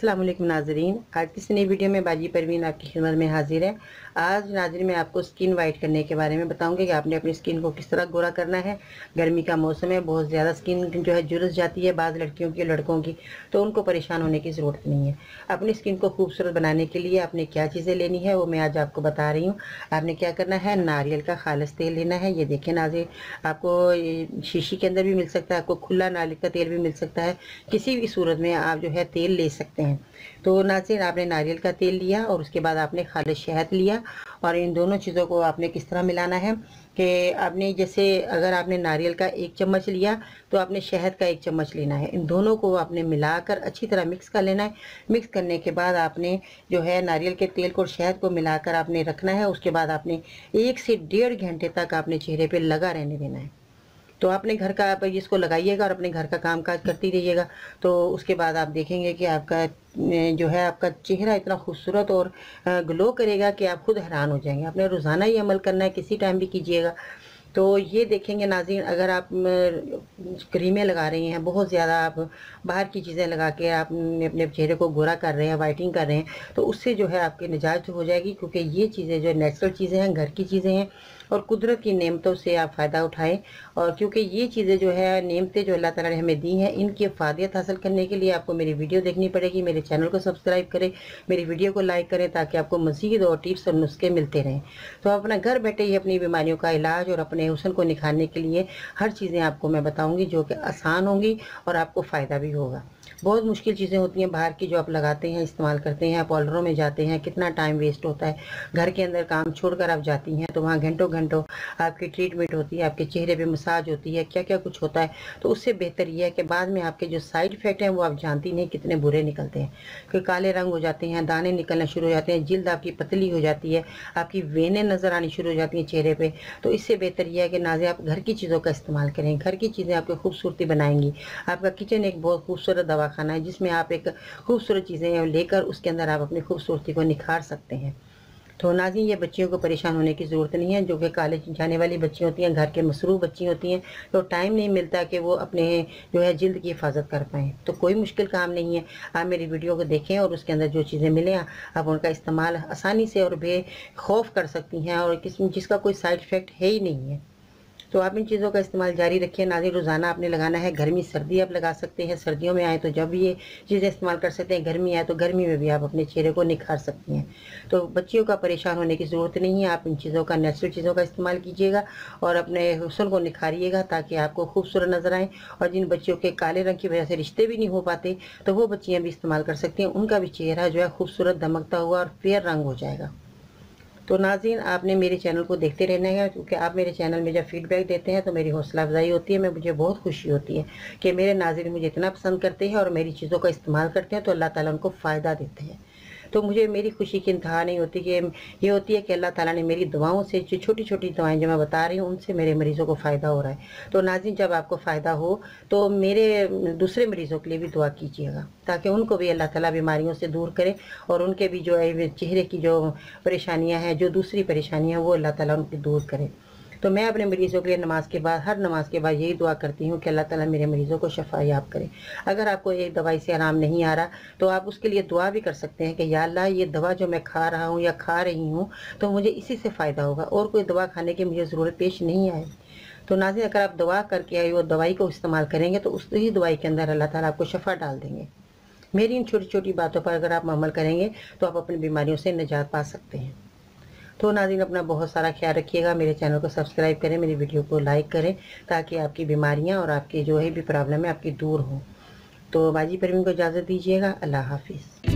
अस्सलाम वालेकुम नाज़रीन। आज की नई वीडियो में बाजी परवीन आपकी खिदमत में हाजिर है। आज नाज़रीन मैं आपको स्किन वाइट करने के बारे में बताऊंगी कि आपने अपनी स्किन को किस तरह गोरा करना है। गर्मी का मौसम है, बहुत ज़्यादा स्किन जो है झुलस जाती है बाज़ लड़कियों की, लड़कों की, तो उनको परेशान होने की ज़रूरत नहीं है। अपनी स्किन को खूबसूरत बनाने के लिए आपने क्या चीज़ें लेनी है वो मैं आज आपको बता रही हूँ। आपने क्या करना है, नारियल का खालिस तेल लेना है। ये देखें नाज़रीन, आपको शीशी के अंदर भी मिल सकता है, आपको खुला नारियल का तेल भी मिल सकता है। किसी भी सूरत में आप जो है तेल ले सकते हैं। तो नाज़रीन, आपने नारियल का तेल लिया और उसके बाद आपने खालिस शहद लिया और इन दोनों चीज़ों को आपने किस तरह मिलाना है कि आपने जैसे अगर आपने नारियल का 1 चम्मच लिया तो आपने शहद का 1 चम्मच लेना है। इन दोनों को आपने मिलाकर अच्छी तरह मिक्स कर लेना है। मिक्स करने के बाद आपने जो है नारियल के तेल को और शहद को मिलाकर आपने रखना है। उसके बाद आपने 1 से 1.5 घंटे तक आपने चेहरे पे लगा रहने देना है। तो अपने घर का आप इसको लगाइएगा और अपने घर का काम काज करती रहिएगा। तो उसके बाद आप देखेंगे कि आपका जो है आपका चेहरा इतना खूबसूरत और ग्लो करेगा कि आप खुद हैरान हो जाएंगे। आपने रोज़ाना ही अमल करना है, किसी टाइम भी कीजिएगा। तो ये देखेंगे नाज़रीन, अगर आप क्रीमें लगा रही हैं, बहुत ज़्यादा आप बाहर की चीज़ें लगा के आप अपने चेहरे को गोरा कर रहे हैं, वाइटिंग कर रहे हैं, तो उससे जो है आपकी निजात हो जाएगी। क्योंकि ये चीज़ें जो नेचुरल चीज़ें हैं, घर की चीज़ें हैं और कुदरत की नेमतों से आप फ़ायदा उठाएं। और क्योंकि ये चीज़ें जो है नेमतें जो अल्लाह ताला ने हमें दी हैं, इनकी फ़ायदियत हासिल करने के लिए आपको मेरी वीडियो देखनी पड़ेगी। मेरे चैनल को सब्सक्राइब करें, मेरी वीडियो को लाइक करें ताकि आपको मज़ीद और टिप्स और नुस्खे मिलते रहें। तो आप अपना घर बैठे ही अपनी बीमारियों का इलाज और अपने हुस्न को निखारने के लिए हर चीज़ें आपको मैं बताऊंगी जो कि आसान होंगी और आपको फ़ायदा भी होगा। बहुत मुश्किल चीज़ें होती हैं बाहर की जो आप लगाते हैं, इस्तेमाल करते हैं, पार्लरों में जाते हैं, कितना टाइम वेस्ट होता है। घर के अंदर काम छोड़कर आप जाती हैं तो वहाँ घंटों घंटों आपकी ट्रीटमेंट होती है, आपके चेहरे पे मसाज होती है, क्या क्या कुछ होता है। तो उससे बेहतर ये है कि बाद में आपके जो साइड इफ़ेक्ट हैं वो आप जानती नहीं कितने बुरे निकलते हैं। कि काले रंग हो जाते हैं, दाने निकलना शुरू हो जाते हैं, जिल्द आपकी पतली हो जाती है, आपकी वेनें नज़र आनी शुरू हो जाती हैं चेहरे पे। तो इससे बेहतर यह है कि नाज़रीन आप घर की चीज़ों का इस्तेमाल करें। घर की चीज़ें आपकी खूबसूरती बनाएंगी। आपका किचन एक बहुत खूबसूरत दवाखाना है जिसमें आप एक खूबसूरत चीज़ें लेकर उसके अंदर आप अपनी खूबसूरती को निखार सकते हैं। तो नाज़रीन, ये बच्चियों को परेशान होने की ज़रूरत नहीं है, जो कि कॉलेज जाने वाली बच्ची होती हैं, घर के मसरूफ़ बच्ची होती हैं, तो टाइम नहीं मिलता कि वो अपने जो है जिल्द की हिफाजत कर पाएँ। तो कोई मुश्किल काम नहीं है, आप मेरी वीडियो को देखें और उसके अंदर जो चीज़ें मिलें आप उनका इस्तेमाल आसानी से और बेखौफ कर सकती हैं और जिसका कोई साइड इफ़ेक्ट है ही नहीं है। तो आप इन चीज़ों का इस्तेमाल जारी रखिए। नाज़रीन, रोज़ाना आपने लगाना है। गर्मी सर्दी आप लगा सकते हैं, सर्दियों में आए तो जब ये चीज़ें इस्तेमाल कर सकते हैं, गर्मी आए तो गर्मी में भी आप अपने चेहरे को निखार सकती हैं। तो बच्चियों का परेशान होने की ज़रूरत नहीं है। आप इन चीज़ों का, नेचुरल चीज़ों का इस्तेमाल कीजिएगा और अपने हुस्न को निखारिएगा ताकि आपको खूबसूरत नज़र आएँ। और जिन बच्चियों के काले रंग की वजह से रिश्ते भी नहीं हो पाते, तो वो बच्चियाँ भी इस्तेमाल कर सकती हैं। उनका भी चेहरा जो है खूबसूरत दमकता हुआ और फेयर रंग हो जाएगा। तो नाज़रीन, आपने मेरे चैनल को देखते रहना है क्योंकि आप मेरे चैनल में जब फीडबैक देते हैं तो मेरी हौसला अफजाई होती है। मुझे बहुत खुशी होती है कि मेरे नाज़रीन मुझे इतना पसंद करते हैं और मेरी चीज़ों का इस्तेमाल करते हैं, तो अल्लाह ताला उनको फ़ायदा देते हैं। तो मुझे मेरी खुशी की इंतहा नहीं होती कि ये होती है कि अल्लाह ताला ने मेरी दुआओं से, जो छोटी छोटी दवाएं जो मैं बता रही हूँ, उनसे मेरे मरीज़ों को फ़ायदा हो रहा है। तो नाज़रीन, जब आपको फ़ायदा हो तो मेरे दूसरे मरीज़ों के लिए भी दुआ कीजिएगा ताकि उनको भी अल्लाह ताला बीमारियों से दूर करे और उनके भी जो है चेहरे की जो परेशानियाँ हैं, जो दूसरी परेशानियाँ, वो अल्लाह ताला उनकी दूर करे। तो मैं अपने मरीज़ों के लिए नमाज के बाद, हर नमाज के बाद यही दुआ करती हूँ कि अल्लाह ताला मेरे मरीज़ों को शफ़ा याब करे। अगर आपको एक दवाई से आराम नहीं आ रहा तो आप उसके लिए दुआ भी कर सकते हैं कि या अल्लाह, ये दवा जो मैं खा रहा हूँ या खा रही हूँ तो मुझे इसी से फ़ायदा होगा और कोई दवा खाने की मुझे ज़रूरत पेश नहीं आए। तो नाज़रीन, अगर आप दुआ करके आई वो दवाई को इस्तेमाल करेंगे तो उस ही दवाई के अंदर अल्लाह ताला आपको शफ़ा डाल देंगे। मेरी इन छोटी छोटी बातों पर अगर आप अमल करेंगे तो आप अपनी बीमारियों से निजात पा सकते हैं। तो नाज़रीन, अपना बहुत सारा ख्याल रखिएगा। मेरे चैनल को सब्सक्राइब करें, मेरी वीडियो को लाइक करें ताकि आपकी बीमारियां और आपकी जो है भी प्रॉब्लम है आपकी दूर हो। तो बाजी परवीन को इजाज़त दीजिएगा। अल्लाह हाफिज़।